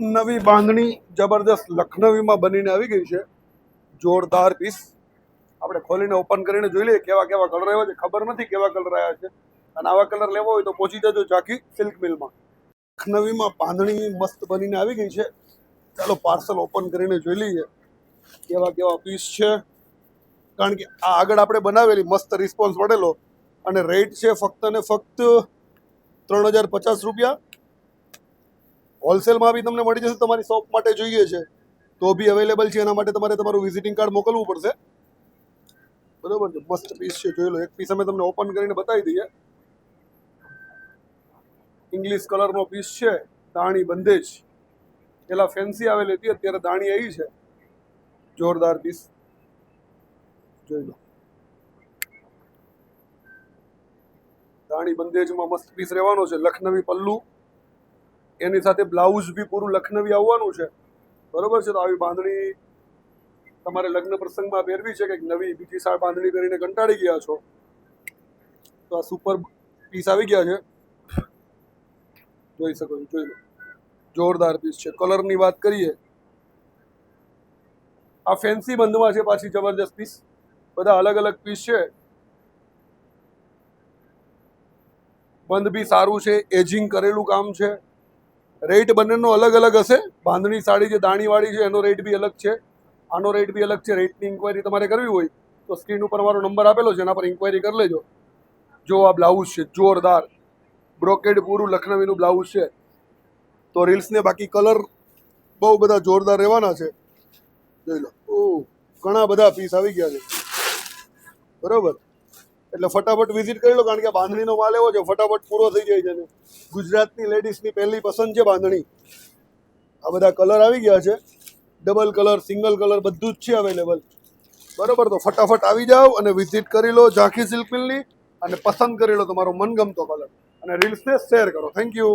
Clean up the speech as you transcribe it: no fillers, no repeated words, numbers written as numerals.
નવી બાંધણી જબરદસ્ત લખનવીમાં બનીને આવી ગઈ છે. જોરદાર પીસ. આપણે ખોલીને ઓપન કરીને જોઈ લઈએ કેવા કેવા કલર આવ્યા છે. ખબર નથી કેવા કલર આવ્યા છે, અને આવા કલર લેવો હોય તો પહોંચી જજો ઝાંખી સિલ્ક મિલમાં. લખનવીમાં બાંધણી મસ્ત બનીને આવી ગઈ છે. ચાલો પાર્સલ ઓપન કરીને જોઈ લઈએ કેવા કેવા પીસ છે. કારણ કે આ આગળ આપણે બનાવેલી મસ્ત રિસ્પોન્સ મળેલો, અને રેટ છે ફક્ત ને ફક્ત 3050 રૂપિયા. હોલસેલમાં બી તમને મળી જશે. તમારી શોપ માટે જોઈએ છે તો બી અવેલેબલ છે. એના માટે તમારે તમારું વિઝિટિંગ કાર્ડ મોકલવું પડશે. બરોબર છે. મસ્ત પીસ છે, જોઈ લો. એક પીસ અમે તમને ઓપન કરીને બતાવી દઈએ. ઇંગ્લિશ કલરનો પીસ છે, દાણી બંધેજ. પેલા ફેન્સી આવેલી હતી, અત્યારે દાણી આવી છે. જોરદાર પીસ જોઈ લો. દાણી બંધેજમાં મસ્ત પીસ રહેવાનો છે. લખનવી પલ્લુ, એની સાથે બ્લાઉઝ બી પૂરું લખનવી આવવાનું છે. બરોબર છે. તો આવી બાંધણી તમારે લગ્ન પ્રસંગમાં પહેરવી છે, કંઈક નવી બીજી સાળ બાંધણી કરીને કંટાળી ગયા છો, તો આ સુપર પીસ આવી ગયા છે. જોઈ શકો છો, જોઈ લો. જોરદાર પીસ છે. કલરની વાત કરીએ, આ ફેન્સી બંધમાં છે પાછી જબરજસ્ત પીસ. બધા અલગ અલગ પીસ છે. બંધ બી સારું છે, એજિંગ કરેલું કામ છે. રેટ બંનેનો અલગ અલગ હશે. બાંધણી સાડી જે દાણીવાળી છે એનો રેટ બી અલગ છે, આનો રેટ બી અલગ છે. રેટની ઇન્ક્વાયરી તમારે કરવી હોય તો સ્ક્રીન ઉપર મારો નંબર આપેલો છે, એના પર ઇન્ક્વાયરી કરી લેજો. જો આ બ્લાઉઝ છે જોરદાર, બ્રોકેડ પૂરું લખનવીનું બ્લાઉઝ છે. તો રીલ્સને બાકી કલર બહુ બધા જોરદાર રહેવાના છે. જોઈ લો. ઘણા બધા પીસ આવી ગયા છે. બરોબર, એટલે ફટાફટ વિઝિટ કરી લો. કારણ કે બાંધણીનો માલ એવો છે, ફટાફટ પૂરો થઈ જાય છે. ગુજરાતની લેડીઝની પહેલી પસંદ છે બાંધણી. આ બધા કલર આવી ગયા છે, ડબલ કલર, સિંગલ કલર, બધું જ છે અવેલેબલ. બરોબર, તો ફટાફટ આવી જાઓ અને વિઝિટ કરી લો ઝાંખી સિલ્ક મિલની, અને પસંદ કરી લો તમારો મનગમતો કલર, અને રીલ્સને શેર કરો. Thank you.